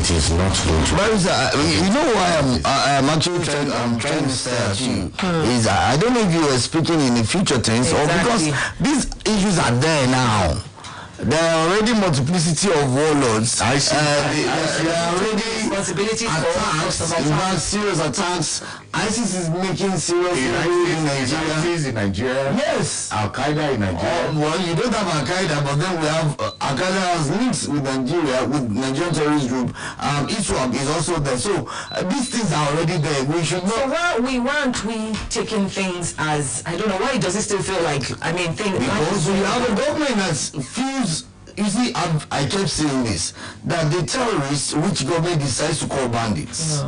it is not going to. You know why I'm actually trying to say at you is I don't know if you were speaking in the future tense or because these issues are there now. There are already multiplicity of warlords. I see. There are already responsibility attacks, serious attacks. ISIS is making serious in Nigeria. Yes. Al-Qaeda in Nigeria. Well, you don't have Al-Qaeda, but then we have Al-Qaeda has links with Nigeria, with Nigerian terrorist group. ISWAP is also there. So these things are already there. We should not. So why aren't we taking things as, I don't know, why does it still feel like, I mean, things... Because we have a government that feels... You see, I kept saying this, that the terrorists, which government decides to call bandits,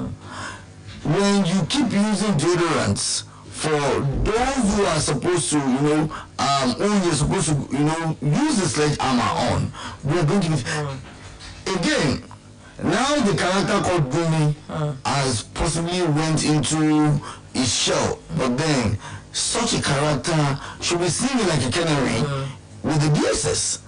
when you keep using deodorants for those who are supposed to, who you're supposed to, use the sledgehammer on, we're going to... Again, now the character called Bumi has possibly went into his shell, but then such a character should be singing like a canary with the DSS.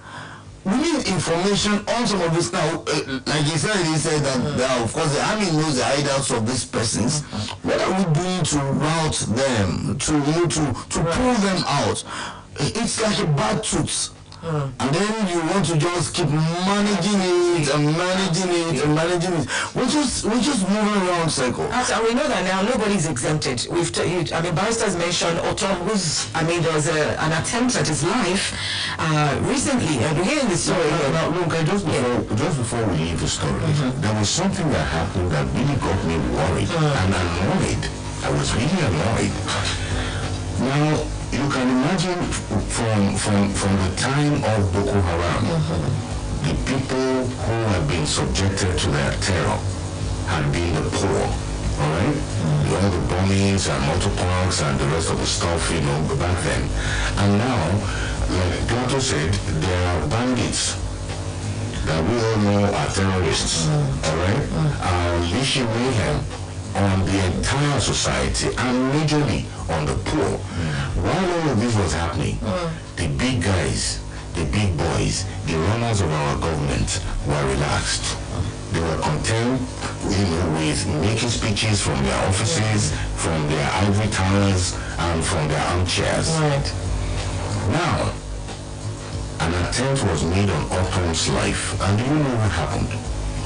We need information on some of this now. Like he said that of course the army knows the hideouts of these persons. What are we doing to route them, to pull them out? It's like a bad tooth. And then you want to just keep managing it and managing it and managing it. We're just moving around circle. And we know that now nobody's exempted. Barrister's mentioned Otom, there was an attempt at his life recently. And we're hearing the story. Now, look, just before we leave the story, there was something that happened that really got me worried and annoyed. I was really annoyed. Now, you can imagine from the time of Boko Haram, the people who have been subjected to their terror had been the poor, all right? All the bombings and motor parks and the rest of the stuff, back then. And now, like Plato said, there are bandits that we all know are terrorists, all right? Unleashing mayhem on the entire society and majorly on the poor. While all of this was happening, the big guys, the big boys, the runners of our government were relaxed. They were content, with making speeches from their offices, from their ivory towers, and from their armchairs. Right. Now, an attempt was made on Otom's life, and do you know what happened?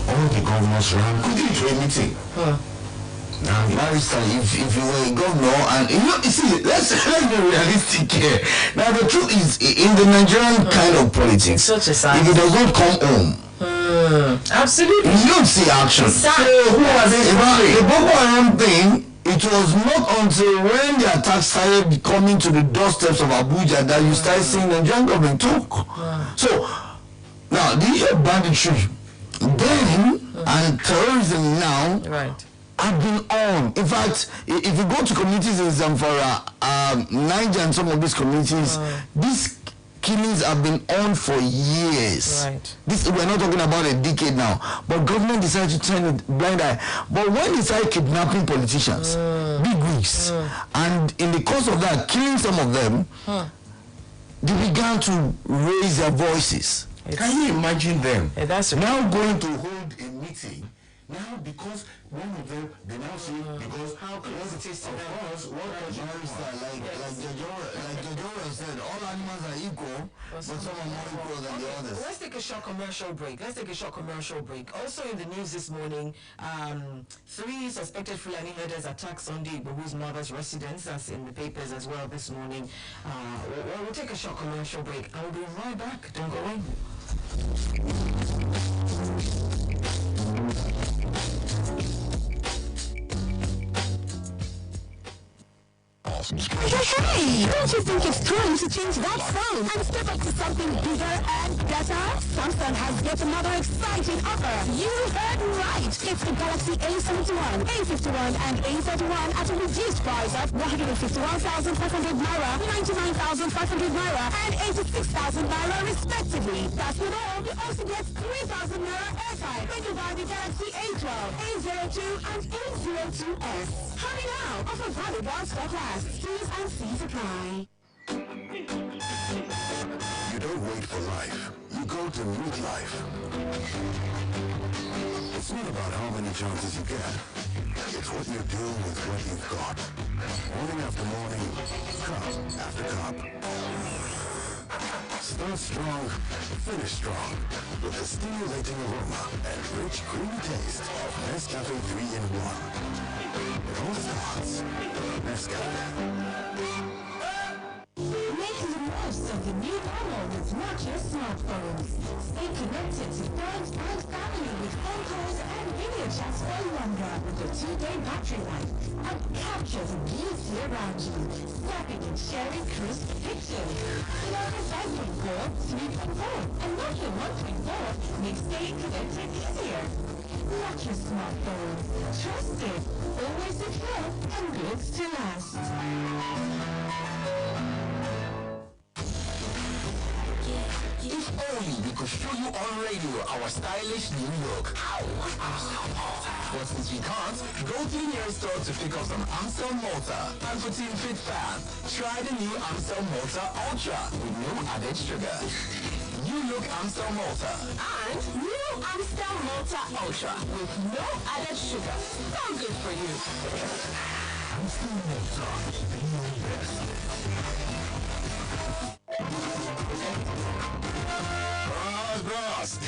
All the governors ran quickly to a meeting. Now, Barrister, if you were a governor, and let's be realistic here. Now, the truth is, in the Nigerian kind of politics, if it does not come home, absolutely, you don't see action. So who was it? The Boko Haram thing, it was not until when the attacks started coming to the doorsteps of Abuja that you started seeing the Nigerian government talk. So, now, the issue of banditry then and terrorism now, right, have been on. In fact, if you go to communities in Zamfara, Niger and some of these communities, these killings have been on for years. Right. We're not talking about a decade now, but government decided to turn a blind eye. But when they started kidnapping politicians, big wigs, and in the course of that, killing some of them, they began to raise their voices. Can you imagine them now going to hold a meeting? Now, because one of them, they now say, because how close it is to them. Of course, what a barrister, like Jajora said, all animals are equal, but some are more equal than the others. Let's take a short commercial break. Also in the news this morning, 3 suspected Fulani herders attacked Sunday Igbo's mother's residence. That's in the papers as well this morning. We'll take a short commercial break. I'll be right back. Don't go away. Hey, don't you think it's time to change that phone and step up to something bigger and better? Samsung has yet another exciting offer. You heard right. It's the Galaxy A71, A51 and A31 at a reduced price of 151,500 Naira, 99,500 Naira and 86,000 Naira respectively. That's not all. You also get 3,000 Naira airtime when you buy the Galaxy A12, A02 and A02s. Hurry now. Offer valid while stock lasts. T's and C's apply. You don't wait for life. You go to meet life. It's not about how many chances you get. It's what you do with what you've got. Morning after morning, cup after cup. Start strong, finish strong with the stimulating aroma and rich, creamy taste of Nescafe 3-in-1. It all starts with Nescafe. Make the most of the new normal with Nokia smartphones. Stay connected to friends and family with phone calls and video chats for longer with a 2-day battery life. And capture the beauty around you, snapping and sharing crisp pictures. Nokia 5.4, 3.4, and Nokia 1.4 makes staying connected easier. Nokia smartphones. Trusted, always secure, and built to last. If only we could show you on radio our stylish new look. But since we can't, go to the nearest store to pick up some Amstel Malta. And for Team Fit fans, try the new Amstel Malta Ultra with no added sugar. New look Amstel Malta. And new Amstel Malta Ultra with no added sugar. So good for you. Amstel Malta, be your best. Bros,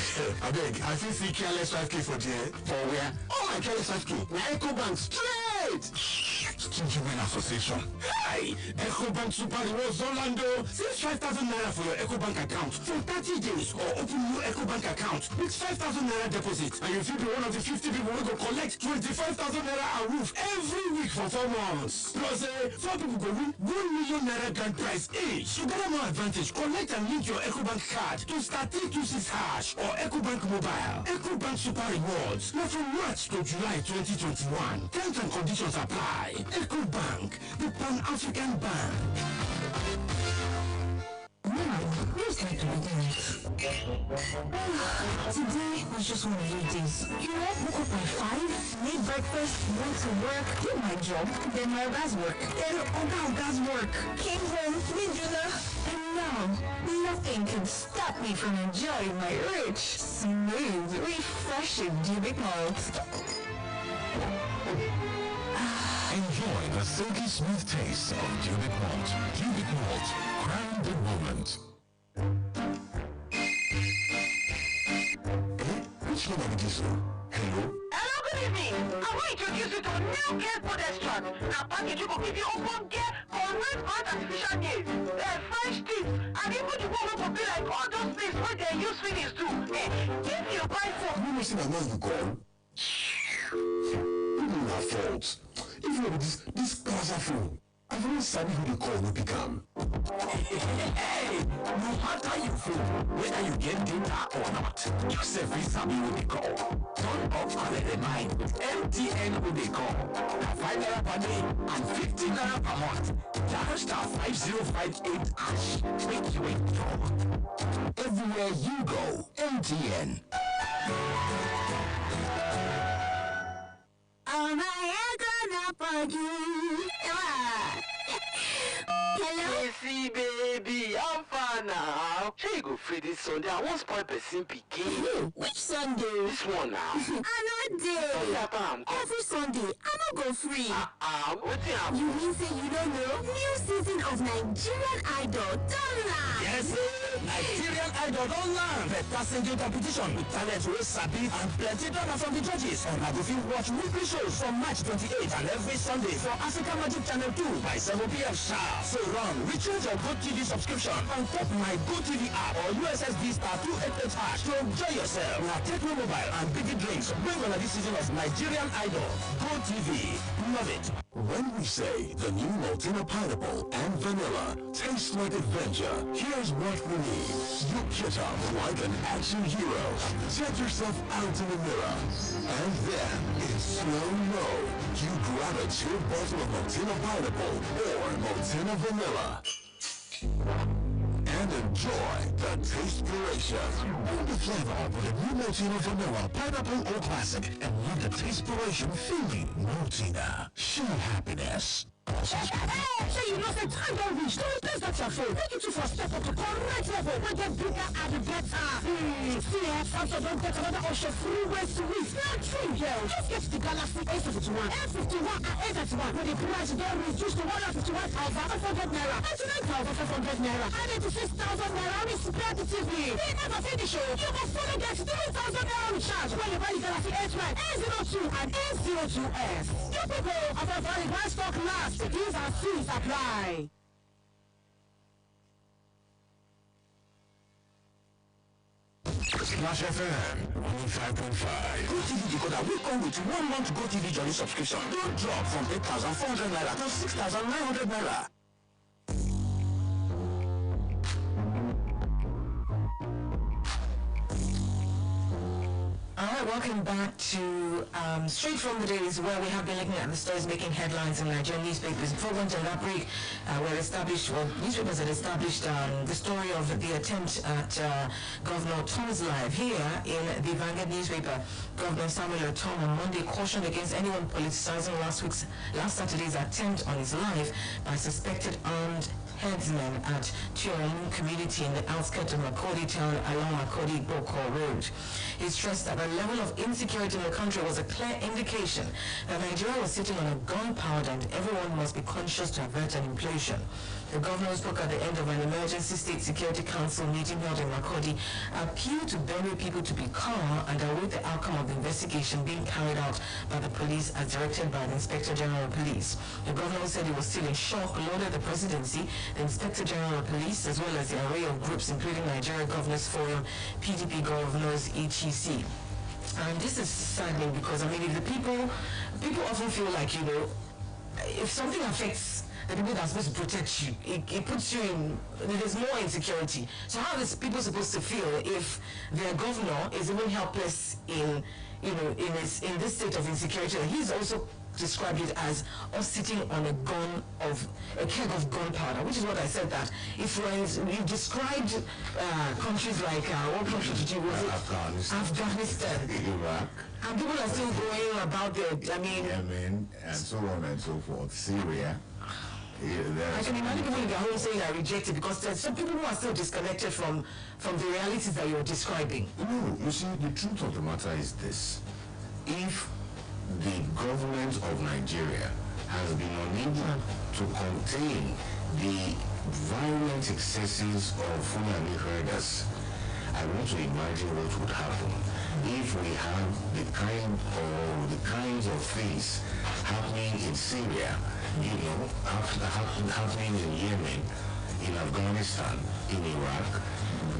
I beg, I feel see careless 5K for there. For where? Oh my careless 5K. Na EcoBank straight. Stingy Men Association. Hey, EcoBank Super Rewards Orlando. Save 5,000 naira for your EcoBank account for 30 days or open new EcoBank account with 5,000 naira deposit. And if you be one of the 50 people who go collect 25,000 naira a roof every week for 4 months. Plus, 4 people go win 1 million naira grand prize each. To get more advantage, collect and link your EcoBank card to star 326 hash or EcoBank mobile. EcoBank Super Rewards. Now from March to July 2021. Terms and conditions apply. EcoBank, the Pan-African Bank. Today was just one of those days. You know, woke up by 5, made breakfast, went to work, did my job, then my Oga's work, then Oga's work, came home, made dinner, and now nothing can stop me from enjoying my rich, smooth, refreshing cubic malt. Enjoy the silky smooth taste of cubic malt. Cubic malt, crown the moment. Which one of this one? Hello? Hello, good evening. I want to introduce you to a new care food extract. Now, package you will give you open care for red plant artificial nails, fresh teeth, and even the one will be like all those things where they use finish do. If you buy some, You must have known you call. People have faults. If you have this plaza phone, I've always said who they call will become. Hey, no matter you feel, whether you get data or not, you say free sabi who they call. Turn off collect the mind with MTN who they call. Now 5 naira per day and 15 naira per month. Dial star 5058 hash. Make you enjoy. Everywhere you go, MTN. Oh my God, hello? see, baby, I'm fine now. Sure you go free this Sunday. I won't spoil person picking. Which Sunday? This one now. I know day. Every Sunday, I don't go free. What do you You mean say you don't know? New season of Nigerian Idol, don't lie. Yes, Nigerian Idol don't learn. Better singing competition with talent wey sabi and plenty drama from the judges. And I go fit watch weekly shows from March 28th and every Sunday for Africa Magic Channel 2 by 7 p.m. sharp. So run, recharge your GoTV subscription on top my GoTV app or USSD star 288 hash to enjoy yourself. Now Techno Mobile and Biggie Drinks bring on this season of Nigerian Idol. GoTV, love it. When we say the new Maltina pineapple and vanilla tastes like adventure, here's what we need. You get up like an action hero. Check yourself out in the mirror. And then, in slow-mo, you grab a chilled bottle of Maltina pineapple or Maltina vanilla. And enjoy the taste-spiration. Bring the flavor with a new Maltina vanilla pineapple or classic and let the taste-spiration fill you. Maltina, share happiness. So you know the time don't reach. Don't replace that your phone. Make it to for step up to correct level. We get bigger and better. See, Samsung don't get another option. Free ways to win. Not true, girl. Just get the Galaxy A51, A51 and A31. When the price don't reduce to 151,500 naira, 99,500 naira, and 86,000 naira. Respectively. They never finish. You must follow get 3,000 naira recharge when you buy the Galaxy A12, A02 and A02s. You people of a very high stock last. These are fees apply. Smash FM 105.5. GoTV decoder will come with 1 month GoTV Journey subscription. Don't drop from 8,400 naira to 6,900 naira. Alright, welcome back to Straight from the Days, where we have been looking at the stories making headlines in Nigerian newspapers. Before we went on that break, newspapers had established the story of the attempt at Governor Tom's life. Here in the Vanguard newspaper, Governor Samuel Tom on Monday cautioned against anyone politicizing last Saturday's attempt on his life by suspected armed headsmen at Tuomu community in the outskirts of Makodi town along Makodi Boko Road. He stressed that the level of insecurity in the country was a clear indication that Nigeria was sitting on a gunpowder and everyone must be conscious to avert an implosion. The governor spoke at the end of an emergency state security council meeting held in Makodi, appealed to Benue people to be calm and await the outcome of the investigation being carried out by the police as directed by the Inspector General of Police. The governor said he was still in shock, lauded the presidency, the Inspector General of Police, as well as the array of groups including Nigeria Governors Forum, PDP Governors, etc. And this is saddening because, I mean, if the people often feel like, you know, if something affects the people that are supposed to protect you, it puts you in, there's more insecurity. So how are these people supposed to feel if their governor is even helpless in, you know, in this state of insecurity? He's also described it as us sitting on a keg of gunpowder, which is what I said, that if you described countries like what country did you was it? Afghanistan, Iraq, and people are still going about their, I mean, Yemen, and so on and so forth, Syria. I can imagine people in their home saying I reject it because there's some people who are still disconnected from the realities that you're describing. No, you see, the truth of the matter is this. If the government of Nigeria has been unable to contain the violent excesses of Fulani herders, I want to imagine what would happen if we have the kinds of things happening in Syria, you know, happening in Yemen, in Afghanistan, in Iraq.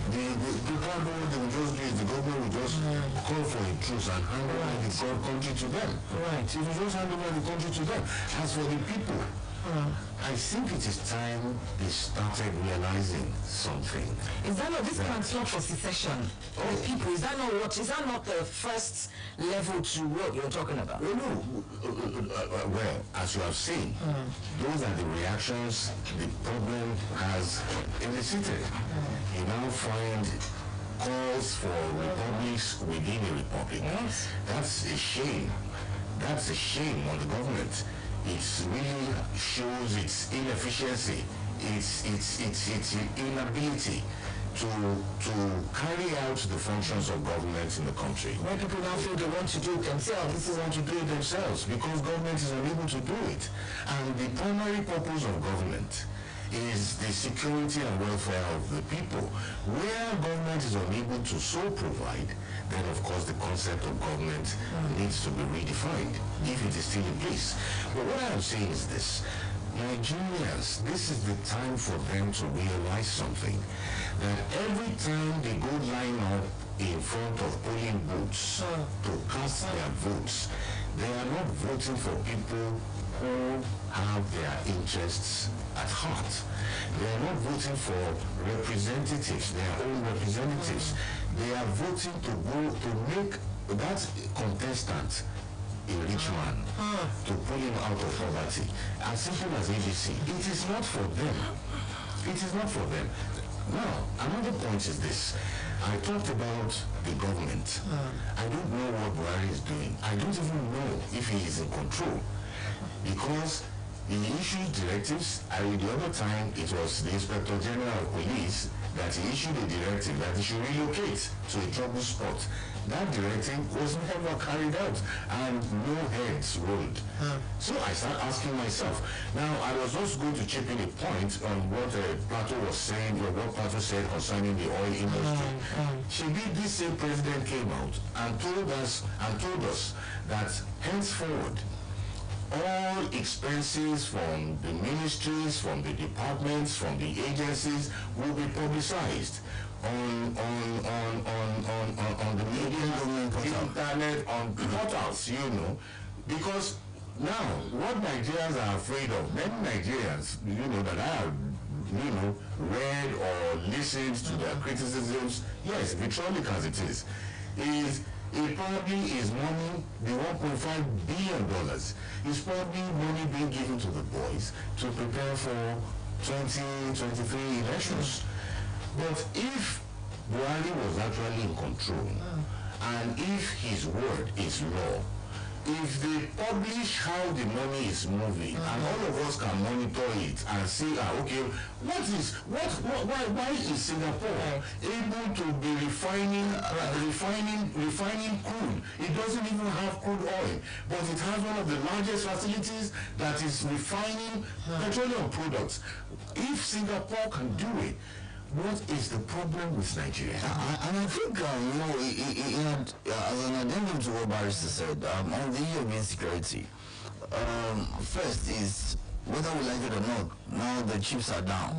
The government will just do is the government will just call for a truce and hand over the country to them. Right. It will just hand over the country to them. As for the people, I think it is time they started realizing something. Is that not this plans not for secession of the people? Is that not the first level to what you're talking about? Well, as you have seen, those are the reactions the problem has elicited. You now find calls for republics within a republic. Yes. That's a shame. That's a shame on the government. It really shows its inefficiency, its inability to carry out the functions of government in the country. Where people now feel they want to do it themselves. People want to do it themselves because government is unable to do it. And the primary purpose of government is the security and welfare of the people. Where government is unable to so provide, then of course the concept of government needs to be redefined if it is still in place. But what I am saying is this: Nigerians, this is the time for them to realize something, that every time they go line up in front of polling booths to cast their votes, they are not voting for people who have their interests at heart. They are not voting for representatives, their own representatives. They are voting to make that contestant a rich man, to pull him out of poverty. As simple as ABC. It is not for them. It is not for them. Now, another point is this. I talked about the government. I don't know what Buhari is doing. I don't even know if he is in control. Because He issued directives, and the other time it was the Inspector General of Police that he issued a directive that he should relocate to a trouble spot. That directive was never carried out, and no heads rolled. So I started asking myself. Now, I was also going to chip in a point on what Plato was saying, or what Plato said concerning the oil industry. This same president came out and told us that henceforward, all expenses from the ministries, from the departments, from the agencies will be publicized on the media, internet, on portals, because now what Nigerians are afraid of, many Nigerians, that I have, read or listened to their criticisms, yes, vitriolic as it is it probably is money, the $1.5 billion is probably money being given to the boys to prepare for 2023 elections. But if Buhari was actually in control, and if his word is law, if they publish how the money is moving, and all of us can monitor it and see, okay, why is Singapore able to be refining crude? It doesn't even have crude oil, but it has one of the largest facilities that is refining petroleum products. If Singapore can do it, what is the problem with Nigeria? And I think, as an addendum to what Barrister said, on the issue of insecurity, first is, whether we like it or not, now the chips are down,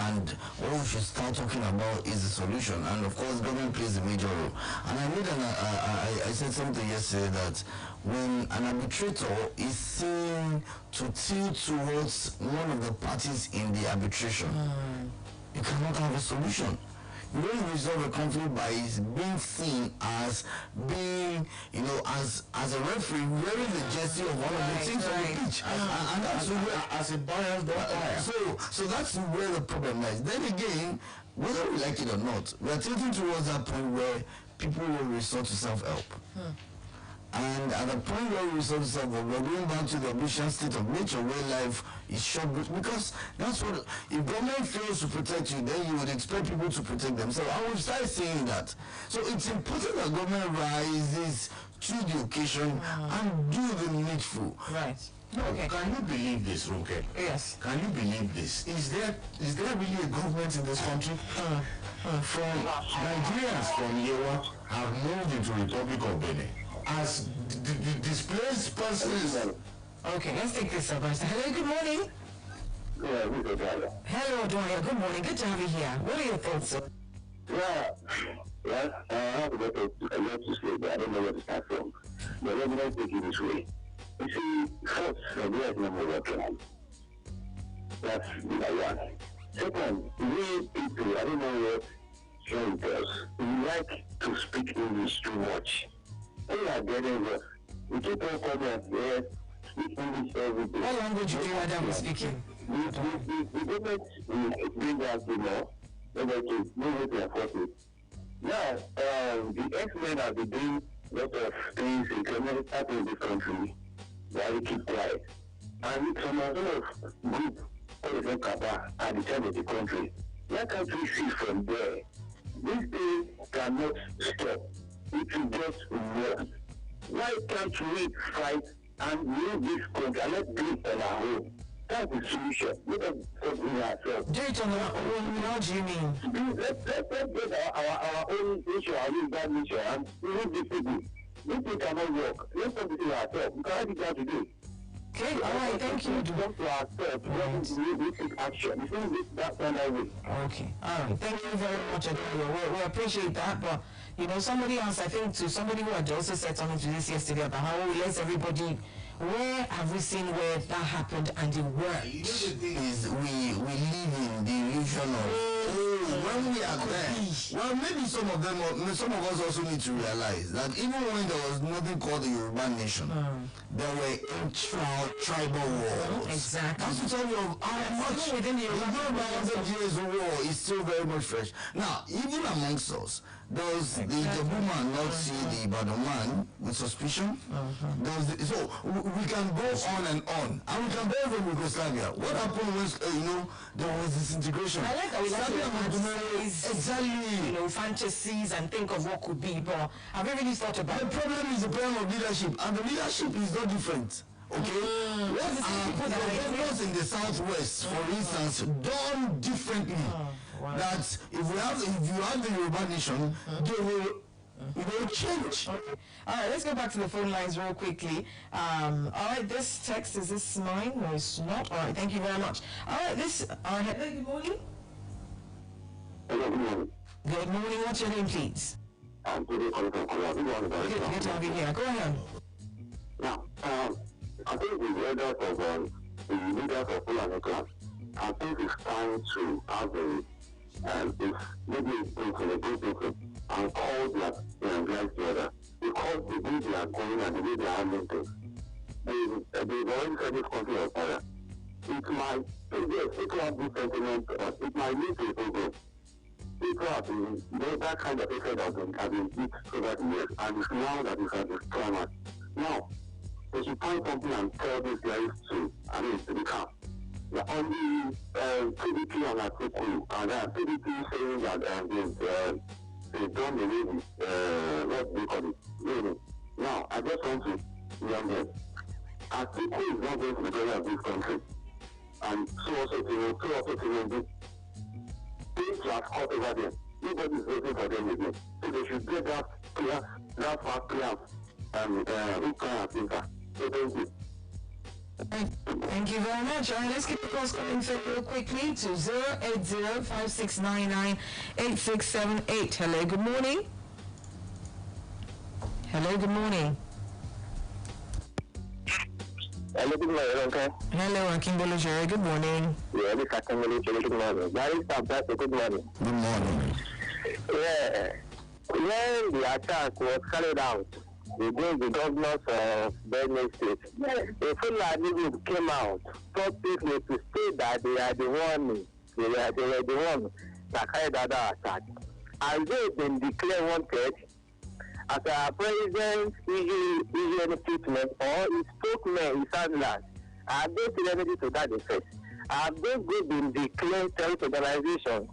and what we should start talking about is the solution, and of course government plays a major role. And I said something yesterday that when an arbitrator is seen to tilt towards one of the parties in the arbitration, you cannot have a solution. You don't resolve a conflict by being seen as being, as a referee wearing the jersey of one of the teams on the pitch. And that's where, as a biased umpire. So that's where the problem lies. Then again, whether we like it or not, we are tilting towards that point where people will resort to self-help. And at the point where we resort to self-help, we're going back to the Ocean state of nature where life is short, because that's what, if government fails to protect you, then you would expect people to protect themselves. I will start saying that. So it's important that government rises to the occasion and do the needful. Right. Okay. Can you believe this, Ronke? Yes. Can you believe this? Is there really a government in this country? From Nigerians from Yewa have moved into Republic of Benin as displaced persons. Okay, let's take this up. Hello, good morning. Hello, Dwyer. Good morning. Good to have you here. What are your thoughts, sir? I have a lot to say, but I don't know where to start from. But let me not take it this way. You see, first, Nigeria is number one. That's number one. Second, we people, I don't know what John does. We like to speak English too much. We are getting this. We keep on coming here, speak English every day. What language do you Adam speaking? The government will bring us, whether to move it to enforce it. Now, the X-Men have been doing a lot of things in this country. Why we keep quiet? And some sort of group, for example, at the time of the country. Why can't we see from there? This thing cannot stop. It will just work. Why can't we fight and leave this country and let's do it on our own? That's the solution. Let us do ourselves. Do it on our own. What do you mean? Let's get our own issue, our own bad issue, and we need these people. This thing cannot work. Let's do it ourselves. We can't do that today. Okay, all right, thank you. We come to ourselves. We take action. We think that kind of way. Okay, all right. Thank you very much. We appreciate that, but somebody else, I think, somebody who had also said something to this yesterday about how we let everybody. Where have we seen where that happened and it worked? The thing is, we live in the illusion of when we are there. Well, maybe some of us also need to realize that even when there was nothing called the Yoruba nation, there were tribal wars. Exactly. That's to tell you of how much within the Yoruba 100 years of war is still very much fresh. Now, even amongst us, Does the woman not see the Ibadan man with suspicion? So we can go on, and we can go from Yugoslavia. What happened was, there was disintegration. I like how we like exactly, fantasies and think of what could be, but have you really thought about the problem is the problem of leadership, and the leadership is no different. Okay, what are the governors in the southwest, for instance, done differently? That if you have the Yoruba nation, they will change. Okay. All right, let's go back to the phone lines real quickly. All right, this text, is this mine? No, it's not. All right, thank you very much. All right, hello, good morning. Hello, good morning. Good morning, what's your name, please? I'm today calling from Korea. Good to have you here. Go ahead. Now, I think the elders of the leaders of Fulani class, I think it's time to have maybe a group meeting and call their guys together, because the way they are going and the way they are handling things, they've already said this country on fire. It might, people have this sentiment, it might lead to a problem. People have been, that kind of effort have been hit over the years, and it's now that it's at this climax. Now, they should find something and tell these guys to be calm. On the PDP and Atiku, and PDP saying that they've done the way what they call it, really. Now, I just want to warn them. Atiku is not going to be going of this country. And so also Tinubu. Things have caught over them. Nobody is waiting for them again. So they should get that fast clear, and who can think. So thank you. Thank you very much. All right, let's keep the calls coming through real quickly to 080-5699-8678. Hello, good morning. Hello, good morning. Hello, good morning, okay? Hello, Akimbolo Jerry, good morning. Yeah, this is Akimbolo Jerry, good morning. Good morning. Good morning. Yeah, when the attack was carried out against the governors of Benue State, a Fulani group came out publicly to state that they are the one that carried out the attack. And they've been declared wanted as our president issue any statement or his spokesman, his handlers. Have they said anything to that effect? Have those groups been declared terrorist organizations?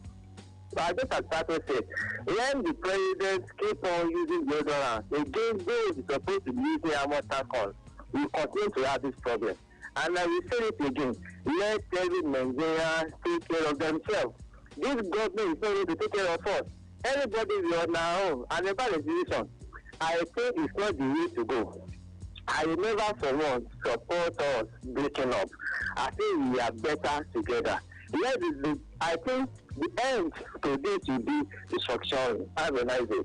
So I just as Pato said, when the president keep on using deodorant against those who are supposed to be using armor tackles, we continue to have this problem. And I will say it again, let every Nigerian take care of themselves. This government is not going to take care of us. Everybody is on our own, and about the decision, I think it's not the way to go. I will never for once support us breaking up. I think we are better together. Yes, I think the end to this will be destruction. Have a nice day.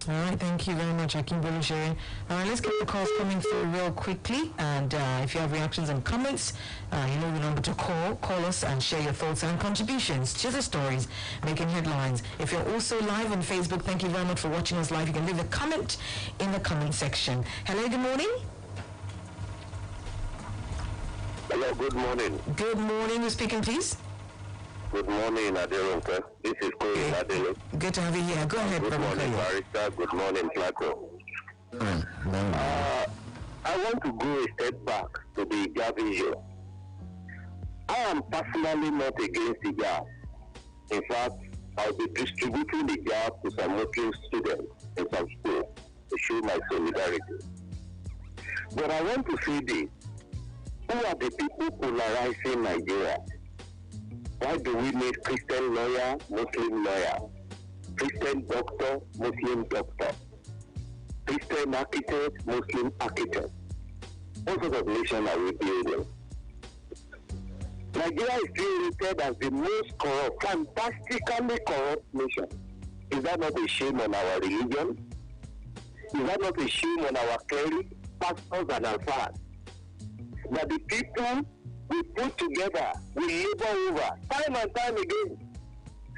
All right, thank you very much, Akimbolo Jerry. All right, let's get the calls coming through real quickly. And if you have reactions and comments, you know the number to call us and share your thoughts and contributions to the stories making headlines. If you're also live on Facebook, thank you very much for watching us live. You can leave a comment in the comment section. Hello, good morning. Hello, good morning. Good morning. Who's speaking, please? Good morning, Ronke. This is Koyi Adele. Good to have you here. Go ahead, Good morning, Barrister. Good morning, Plato. I want to go a step back to the gap issue. I am personally not against the gap. In fact, I'll be distributing the gap to some Muslim students in some schools to show my solidarity. But I want to say this. Who are the people polarizing Nigeria? Why do we need Christian lawyer, Muslim lawyer? Christian doctor, Muslim doctor? Christian architect, Muslim architect? What sort of nation are we building? Nigeria is still rated as the most corrupt, fantastically corrupt nation. Is that not a shame on our religion? Is that not a shame on our clerics, pastors, and alphas? That the people we put together, we labor over, time and time again,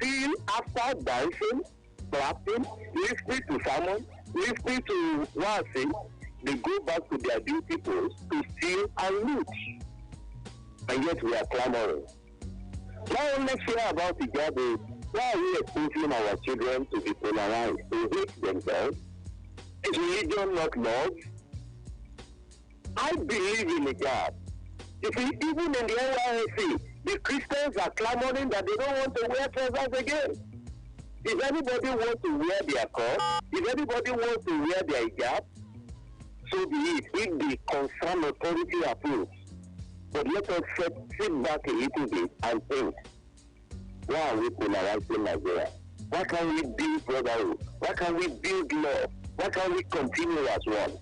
still after dancing, clapping, listening to sermon, listening to washing, they go back to their duty posts to steal and loot. And yet we are clamoring. Now let's hear about the job is Why are we exposing our children to be polarized, to hate themselves? Is religion not love? I believe in a God. You see, even in the NYSC, the Christians are clamoring that they don't want to wear trousers again. If anybody wants to wear their cross, if anybody wants to wear their hijab, so be it, if the concerned authority approves. But let us sit back a little bit and think, why are we polarizing Nigeria? Why can't we build brotherhood? Why can't we build love? Why can't we continue as one?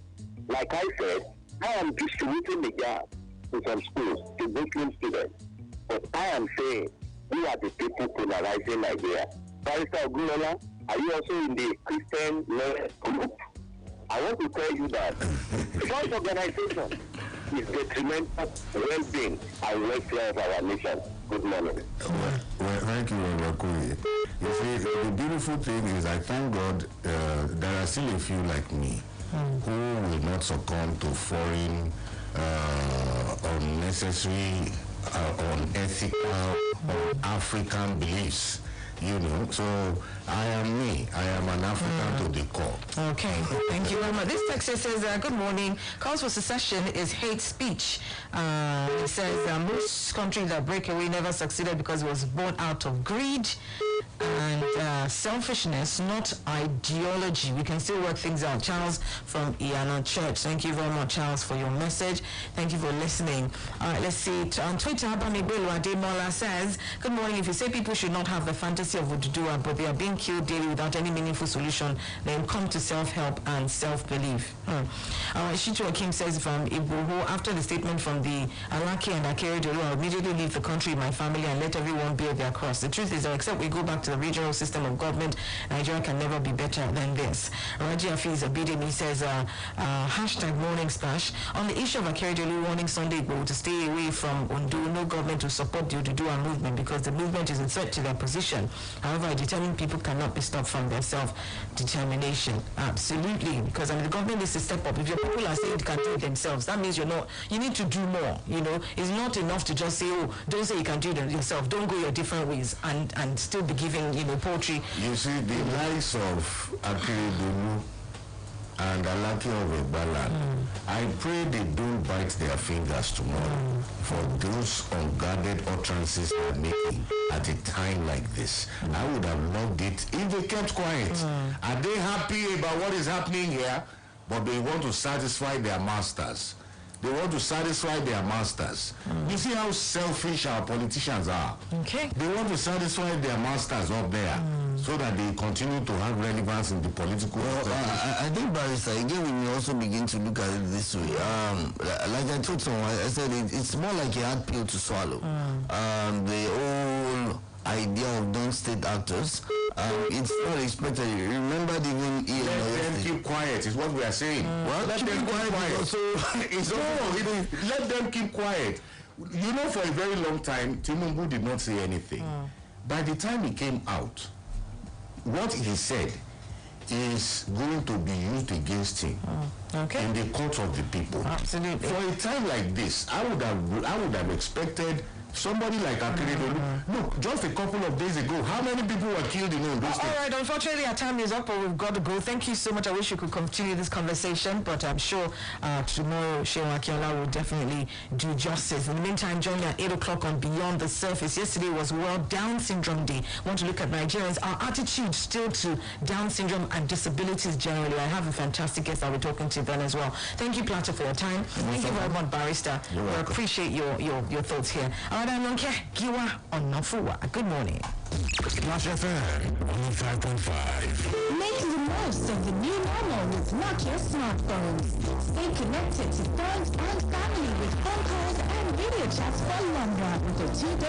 Like I said, I am distributing the job to some schools, to Muslim students. But I am saying, we are the people polarizing Nigeria. Barrister Ogunola, are you also in the Christian group? I want to tell you that such organization is detrimental to well-being and welfare of our nation. Good morning. Well, thank you, Rakuri. You see, the beautiful thing is I thank God there are still a few like me who will not succumb to foreign, unnecessary, unethical, African beliefs. You know, so I am me. I am an African to the core. Okay, thank you very much. This text says, good morning. Calls for secession is hate speech. It says, most countries that break away never succeeded because it was born out of greed and selfishness, not ideology. We can still work things out. Charles from Iana Church. Thank you very much, Charles, for your message. Thank you for listening. All right, let's see. On Twitter, Abamibelu Ademola says, good morning. If you say people should not have the fantasy of Ududua, but they are being killed daily without any meaningful solution, then come to self-help and self-belief. Shitu Akim says from Ibuho, after the statement from the Alaki and Akere Dolu, I'll immediately leave the country, my family, and let everyone bear their cross. The truth is that except we go back to the regional system of government, Nigeria can never be better than this. Raji Afiz Abidemi says, hashtag morning splash. On the issue of Akere Dolu warning Sunday Igbo to stay away from Ondo, no government to support the Ududua movement because the movement is a threat to their position. However, determined people cannot be stopped from their self-determination. Absolutely, because the government needs to step up. If your people are saying they can do it themselves, that means you need to do more. It's not enough to just say, oh, don't say you can do it yourself. Don't go your different ways and still be giving, poetry. You see, the likes of Akere Dolu and Alaki of Egbala, I pray they don't bite their fingers tomorrow for those unguarded utterances they're making at a time like this. I would have loved it if they kept quiet. Are they happy about what is happening here? But they want to satisfy their masters. They want to satisfy their masters. You see how selfish our politicians are. Okay. They want to satisfy their masters up there so that they continue to have relevance in the political. I think, Barrister, again, we may also begin to look at it this way. Like I told someone, I said it's more like a hard pill to swallow. The whole idea of non-state actors, it's not expected. Remember the even let them keep quiet is what we are saying. Well, let them keep quiet. Let them keep quiet. For a very long time, Tinubu did not say anything. By the time he came out, what he said is going to be used against him in the court of the people. Absolutely. For a time like this, I would have expected somebody like Akere Dolu. Look, just a couple of days ago, how many people were killed in Ondo State? All right, unfortunately, our time is up, but we've got to go. Thank you so much. I wish we could continue this conversation, but I'm sure tomorrow, Shewa Akiola will definitely do justice. In the meantime, join me at 8 o'clock on Beyond the Surface. Yesterday was World Down Syndrome Day. I want to look at Nigerians, our attitude still to Down syndrome and disabilities generally. I have a fantastic guest I'll be talking to then as well. Thank you, Plato, for your time. Thank you very much, Barrister. We appreciate your thoughts here. All right, I'm Ronke Giwa Onafuwa. Good morning. Splash FM 105.5. Make the most of the new normal with Nokia smartphones. Stay connected to friends and family with phone calls and video chats for longer with a 2-day